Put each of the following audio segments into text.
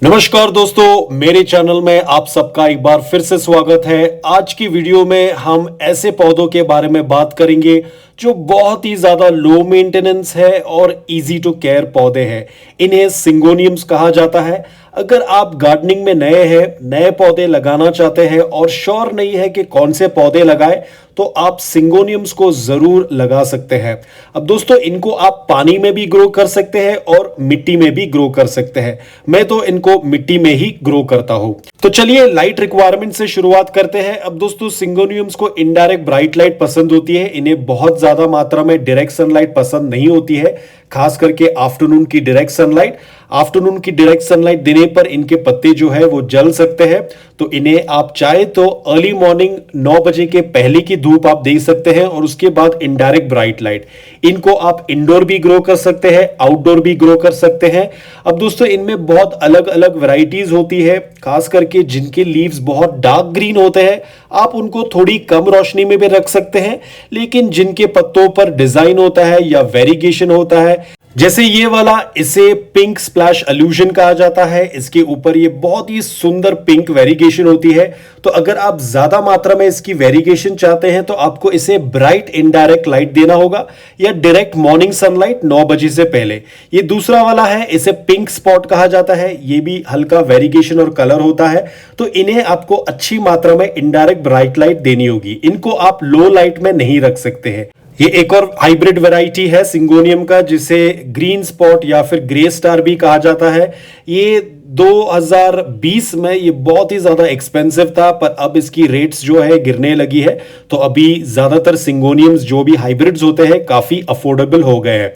नमस्कार दोस्तों, मेरे चैनल में आप सबका एक बार फिर से स्वागत है। आज की वीडियो में हम ऐसे पौधों के बारे में बात करेंगे जो बहुत ही ज्यादा लो मेंटेनेंस है और इजी टू केयर पौधे हैं। इन्हें सिंगोनियम्स कहा जाता है। अगर आप गार्डनिंग में नए हैं, नए पौधे लगाना चाहते हैं और श्योर नहीं है कि कौन से पौधे लगाएं, तो आप सिंगोनियम्स को जरूर लगा सकते हैं। अब दोस्तों, इनको आप पानी में भी ग्रो कर सकते हैं और मिट्टी में भी ग्रो कर सकते हैं। मैं तो इनको मिट्टी में ही ग्रो करता हूं। तो चलिए लाइट रिक्वायरमेंट से शुरुआत करते हैं। अब दोस्तों, सिंगोनियम्स को इनडायरेक्ट ब्राइट लाइट पसंद होती है। इन्हें बहुत ज्यादा मात्रा में डायरेक्ट सनलाइट पसंद नहीं होती है, खास करके आफ्टरनून की डायरेक्ट सनलाइट। आफ्टरनून की डायरेक्ट सनलाइट देने पर इनके पत्ते जो है वो जल सकते हैं। तो इन्हें आप चाहे तो अर्ली मॉर्निंग 9 बजे के पहले की धूप आप दे सकते हैं और उसके बाद इनडायरेक्ट ब्राइट लाइट। इनको आप इंडोर भी ग्रो कर सकते हैं, आउटडोर भी ग्रो कर सकते हैं। अब दोस्तों, इनमें बहुत अलग अलग वैरायटीज होती है, खास करके जिनके लीव्स बहुत डार्क ग्रीन होते हैं आप उनको थोड़ी कम रोशनी में भी रख सकते हैं। लेकिन जिनके पत्तों पर डिजाइन होता है या वेरिगेशन होता है, जैसे ये वाला, इसे पिंक स्प्लैश इल्यूजन कहा जाता है। इसके ऊपर ये बहुत ही सुंदर पिंक वेरिगेशन होती है। तो अगर आप ज्यादा मात्रा में इसकी वेरिगेशन चाहते हैं तो आपको इसे ब्राइट इनडायरेक्ट लाइट देना होगा या डायरेक्ट मॉर्निंग सनलाइट 9 बजे से पहले। ये दूसरा वाला है, इसे पिंक स्पॉट कहा जाता है। ये भी हल्का वेरिगेशन और कलर होता है। तो इन्हें आपको अच्छी मात्रा में इनडायरेक्ट ब्राइट लाइट देनी होगी। इनको आप लो लाइट में नहीं रख सकते हैं। ये एक और हाइब्रिड वैरायटी है सिंगोनियम का, जिसे ग्रीन स्पॉट या फिर ग्रे स्टार भी कहा जाता है। ये 2020 में ये बहुत ही ज्यादा एक्सपेंसिव था, पर अब इसकी रेट्स जो है गिरने लगी है। तो अभी ज्यादातर सिंगोनियम्स जो भी हाइब्रिड्स होते हैं काफी अफोर्डेबल हो गए हैं।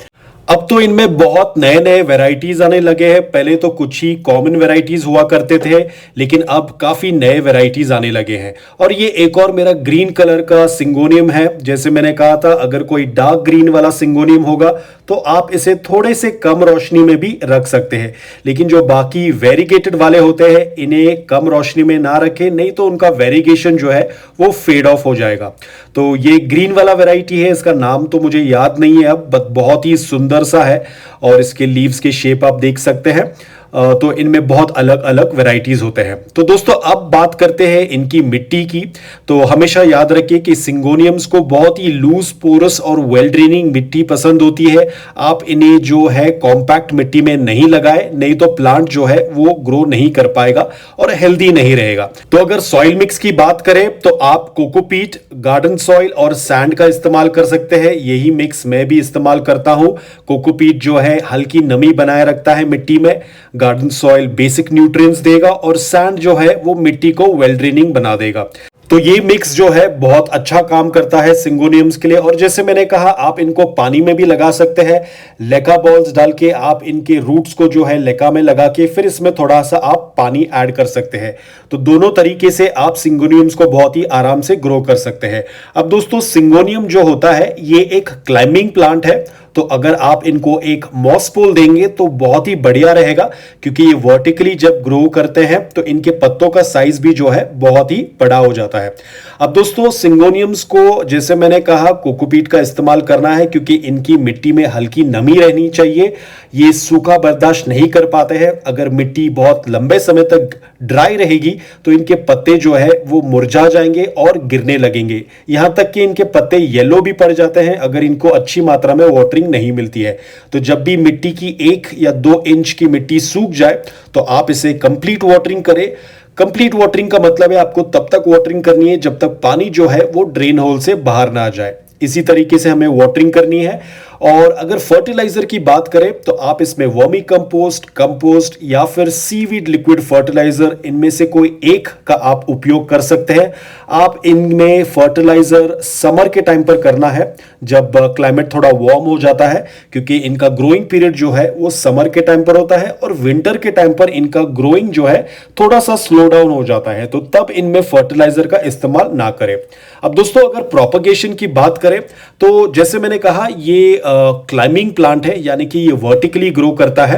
अब तो इनमें बहुत नए नए वैरायटीज आने लगे हैं। पहले तो कुछ ही कॉमन वैरायटीज हुआ करते थे, लेकिन अब काफी नए वैरायटीज आने लगे हैं। और ये एक और मेरा ग्रीन कलर का सिंगोनियम है। जैसे मैंने कहा था, अगर कोई डार्क ग्रीन वाला सिंगोनियम होगा तो आप इसे थोड़े से कम रोशनी में भी रख सकते हैं। लेकिन जो बाकी वेरिगेटेड वाले होते हैं, इन्हें कम रोशनी में ना रखें, नहीं तो उनका वेरिगेशन जो है वो फेड ऑफ हो जाएगा। तो ये ग्रीन वाला वैरायटी है, इसका नाम तो मुझे याद नहीं है अब, बट बहुत ही सुंदर सा है और इसके लीव्स के शेप आप देख सकते हैं। तो इनमें बहुत अलग अलग वैरायटीज होते हैं। तो दोस्तों, अब बात करते हैं इनकी मिट्टी की। तो हमेशा याद रखिए कि सिंगोनियम्स को बहुत ही लूज, पोरस और वेल ड्रेनिंग मिट्टी पसंद होती है। आप इन्हें जो है कॉम्पैक्ट मिट्टी में नहीं लगाए, नहीं तो प्लांट जो है वो ग्रो नहीं कर पाएगा और हेल्दी नहीं रहेगा। तो अगर सॉइल मिक्स की बात करें तो आप कोकोपीट, गार्डन सॉइल और सैंड का इस्तेमाल कर सकते हैं। यही मिक्स मैं भी इस्तेमाल करता हूं। कोकोपीट जो है हल्की नमी बनाए रखता है मिट्टी में, गार्डन सॉइल बेसिक न्यूट्रिएंट्स देगा और सैंड जो है वो मिट्टी को वेल ड्रेनिंग बना देगा। तो ये मिक्स जो है बहुत अच्छा काम करता है सिंगोनियम्स के लिए। और जैसे मैंने कहा, आप इनको पानी में भी लगा सकते हैं। लेका बॉल्स डाल के आप इनके रूट्स को जो है लेका में लगा के फिर इसमें थोड़ा सा आप पानी ऐड कर सकते हैं। तो दोनों तरीके से आप सिंगोनियम्स को बहुत ही आराम से ग्रो कर सकते हैं। अब दोस्तों, सिंगोनियम जो होता है ये एक क्लाइंबिंग प्लांट है। तो अगर आप इनको एक मॉस पोल देंगे तो बहुत ही बढ़िया रहेगा, क्योंकि ये वर्टिकली जब ग्रो करते हैं तो इनके पत्तों का साइज भी जो है बहुत ही बड़ा हो जाता है। अब दोस्तों, सिंगोनियम्स को जैसे मैंने कहा कोकोपीट का इस्तेमाल करना है, क्योंकि इनकी मिट्टी में हल्की नमी रहनी चाहिए। ये सूखा बर्दाश्त नहीं कर पाते हैं। अगर मिट्टी बहुत लंबे समय तक ड्राई रहेगी तो इनके पत्ते जो है वो मुरझा जाएंगे और गिरने लगेंगे। यहां तक कि इनके पत्ते येलो भी पड़ जाते हैं अगर इनको अच्छी मात्रा में वाटरिंग नहीं मिलती है। तो जब भी मिट्टी की 1 या 2 इंच की मिट्टी सूख जाए तो आप इसे कंप्लीट वाटरिंग करें। कंप्लीट वाटरिंग का मतलब है आपको तब तक वाटरिंग करनी है जब तक पानी जो है वो ड्रेन होल से बाहर ना आ जाए। इसी तरीके से हमें वाटरिंग करनी है। और अगर फर्टिलाइजर की बात करें तो आप इसमें वर्मी कंपोस्ट, कंपोस्ट या फिर सीवीड लिक्विड फर्टिलाइजर, इनमें से कोई एक का आप उपयोग कर सकते हैं। आप इनमें फर्टिलाइजर समर के टाइम पर करना है, जब क्लाइमेट थोड़ा वार्म हो जाता है, क्योंकि इनका ग्रोइंग पीरियड जो है वो समर के टाइम पर होता है और विंटर के टाइम पर इनका ग्रोइंग जो है थोड़ा सा स्लो डाउन हो जाता है। तो तब इनमें फर्टिलाइजर का इस्तेमाल ना करें। अब दोस्तों, अगर प्रोपगेशन की बात करें तो जैसे मैंने कहा, ये क्लाइंबिंग प्लांट है, यानी कि ये वर्टिकली ग्रो करता है।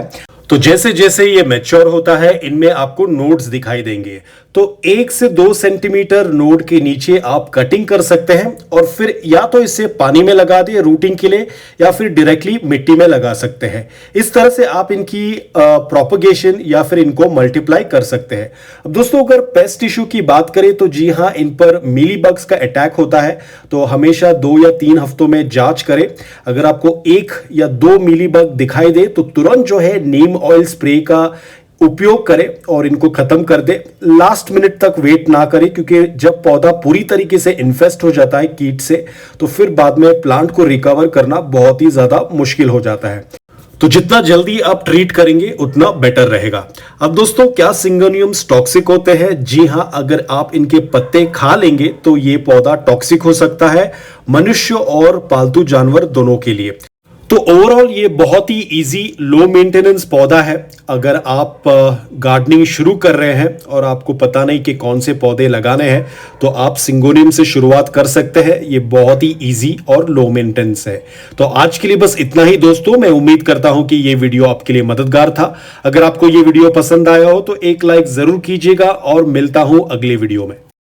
तो जैसे जैसे ये मैच्योर होता है, इनमें आपको नोड्स दिखाई देंगे। तो 1 से 2 सेंटीमीटर नोड के नीचे आप कटिंग कर सकते हैं और फिर या तो इसे पानी में लगा दें रूटिंग के लिए या फिर डायरेक्टली मिट्टी में लगा सकते हैं। इस तरह से आप इनकी प्रोपगेशन या फिर इनको मल्टीप्लाई कर सकते हैं। अब दोस्तों अगर पेस्ट इश्यू की बात करें तो जी हाँ, इन पर मीली बग्स का अटैक होता है, तो हमेशा 2 या 3 हफ्तों में जांच करें। अगर आपको 1 या 2 मीली बग दिखाई दे तो तुरंत जो है नीम ऑयल स्प्रे का उपयोग करें और इनको खत्म कर दे। लास्ट मिनट तक वेट ना करें, क्योंकि जब पौधा पूरी तरीके से इन्फेस्ट हो जाता है कीट से तो फिर बाद में प्लांट को रिकवर करना बहुत ही ज्यादा मुश्किल हो जाता है। तो जितना जल्दी आप ट्रीट करेंगे उतना बेटर रहेगा। अब दोस्तों, क्या सिंगोनियम्स टॉक्सिक होते हैं? जी हां, अगर आप इनके पत्ते खा लेंगे तो ये पौधा टॉक्सिक हो सकता है मनुष्य और पालतू जानवर दोनों के लिए। तो ओवरऑल ये बहुत ही इजी लो मेंटेनेंस पौधा है। अगर आप गार्डनिंग शुरू कर रहे हैं और आपको पता नहीं कि कौन से पौधे लगाने हैं तो आप सिंगोनियम से शुरुआत कर सकते हैं। ये बहुत ही इजी और लो मेंटेनेंस है। तो आज के लिए बस इतना ही दोस्तों। मैं उम्मीद करता हूं कि ये वीडियो आपके लिए मददगार था। अगर आपको ये वीडियो पसंद आया हो तो एक लाइक जरूर कीजिएगा और मिलता हूं अगले वीडियो में।